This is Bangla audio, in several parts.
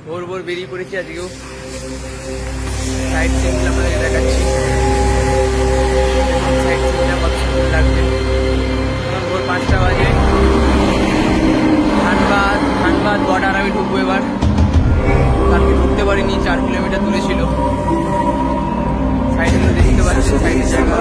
ভোর ভোর বেরিয়ে পড়েছি আজকেও। সাইড সিনগুলো আপনাদের দেখাচ্ছি। সাইড সিনটা কত সুন্দর লাগবে। এখন ভোর 5টা বাজে। ধানবাদ বর্ডার আমি ঢুকবো এবার। কালকে ঢুকতে পারিনি, 4 কিলোমিটার দূরে ছিল। সাইডগুলো দেখতে পাচ্ছি, সাইডের জায়গা।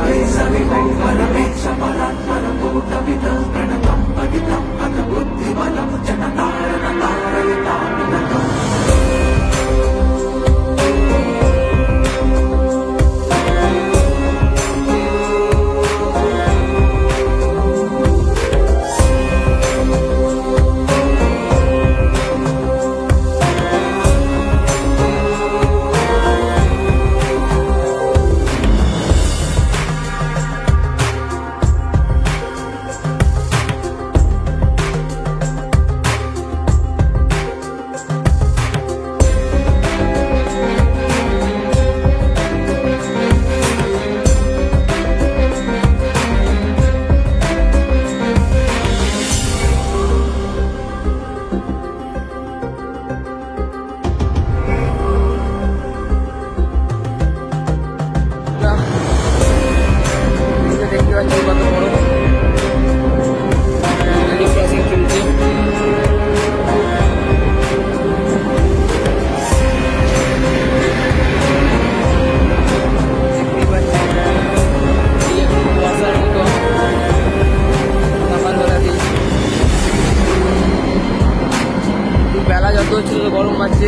বেলা যত হচ্ছে তত গরম পাচ্ছে।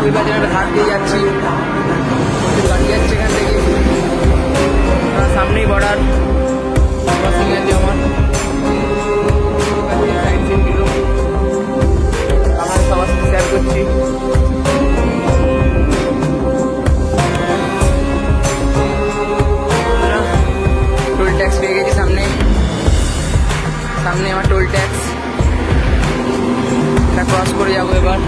ওই বাজারে ঘাট দিয়ে যাচ্ছি, গাড়ি যাচ্ছে এখান থেকে। সামনেই বর্ডার ক্রসিং আছে আমার। সাইড সিনগুলো আমার সবার সাথে শেয়ার করছি। টোল ট্যাক্স পেয়ে গেছি সামনে আমার টোল ট্যাক্স। এটা ক্রস করে যাবো এবার।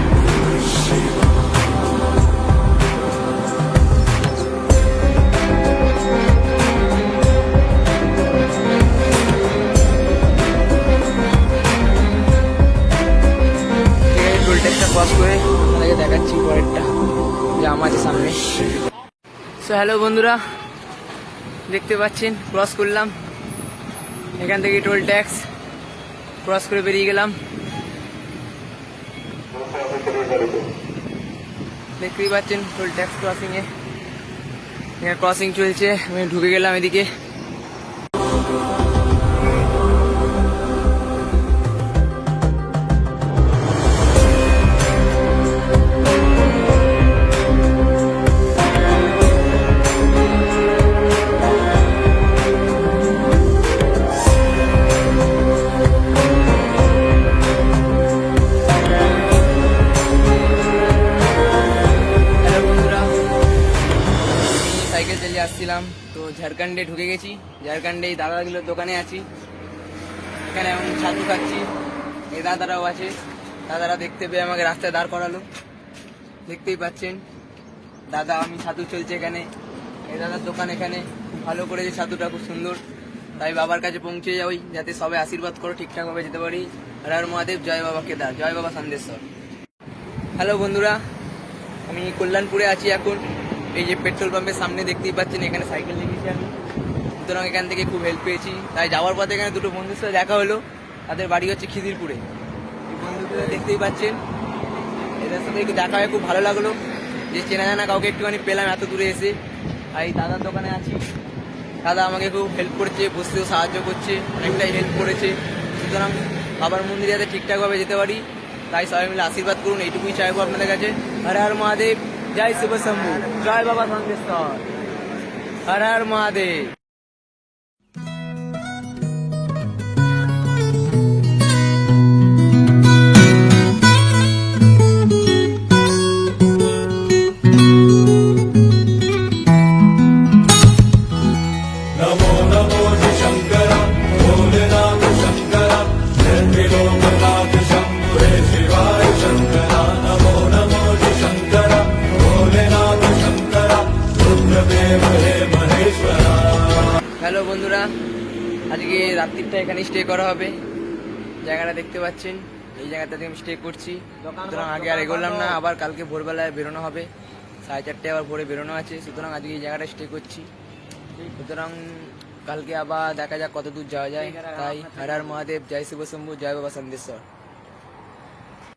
টোল ট্যাক্সটা ক্রস করে আপনাকে দেখাচ্ছি পরেরটা জাম আছে সামনে। সো হ্যালো বন্ধুরা, দেখতে পাচ্ছেন ক্রস করলাম এখান থেকে। টোল ট্যাক্স ক্রস করে বেরিয়ে গেলাম। দেখতেই পাচ্ছেন টোল ট্যাক্স ক্রসিংয়ে এখানে ক্রসিং চলছে। আমি ঢুকে গেলাম এদিকে। সাইকেল চালিয়ে আসছিলাম তো ঝাড়খণ্ডে ঢুকে গেছি। ঝাড়খণ্ডে এই দাদাগুলোর দোকানে আছি। এখানে এখন ছাতু খাচ্ছি। এই দাদারাও আছে। দাদারা দেখতে পেয়ে আমাকে রাস্তায় দাঁড় করালো। দেখতেই পাচ্ছেন দাদা, আমি ছাতু চলছে এখানে। এই দাদার দোকান এখানে খুব ভালো করেছে, ছাতুটা খুব সুন্দর। তাই বাবার কাছে পৌঁছে যাই যাতে সবাই আশীর্বাদ করো, ঠিকঠাকভাবে যেতে পারি। হর হর মহাদেব, জয় বাবা কেদার, জয় বাবা সন্দেশ্বর। হ্যালো বন্ধুরা, আমি কল্যাণপুরে আছি এখন। এই যে পেট্রোল পাম্পের সামনে দেখতেই পাচ্ছেন, এখানে সাইকেল রেখেছি আমি। সুতরাং এখান থেকে খুব হেল্প পেয়েছি। তাই যাওয়ার পথে এখানে দুটো বন্ধুর সাথে দেখা হলো। তাদের বাড়ি হচ্ছে খিদিরপুরে। এই বন্ধুদের দেখতেই পাচ্ছেন, এদের সাথে একটু দেখা হয়ে খুব ভালো লাগলো যে চেনা জানা কাউকে একটুখানি পেলাম এত দূরে এসে। তাই দাদার দোকানে আছি। দাদা আমাকে খুব হেল্প করছে, বসতেও সাহায্য করছে, অনেকটাই হেল্প করেছে। সুতরাং বাবার মন্দিরে যাতে ঠিকঠাকভাবে যেতে পারি, তাই সবাই মিলে আশীর্বাদ করুন, এইটুকুই চাইবো আপনাদের কাছে। হর হর মহাদেব, জয় শিব শম্ভু, জয় বাবা সন্দেশ্বর, হর হর মহাদেব। शंकरा नमो नमो शंकरा भोलेनाथ शंकरा। আজকে রাত্রিটা এখানে স্টে করা হবে। জায়গাটা দেখতে পাচ্ছেন, এই জায়গাটাতে আমি স্টে করছি। সুতরাং আগে আর এগোলাম না, আবার কালকে ভোরবেলায় বেরোনো হবে, 4:30 আবার ভোরে বেরোনো আছে। সুতরাং আজকে এই জায়গাটা স্টে করছি। সুতরাং কালকে আবার দেখা যাক কত দূর যাওয়া যায়। তাই হর হর মহাদেব, জয় শিব শম্ভু, জয় বাবা সন্দেশ্বর।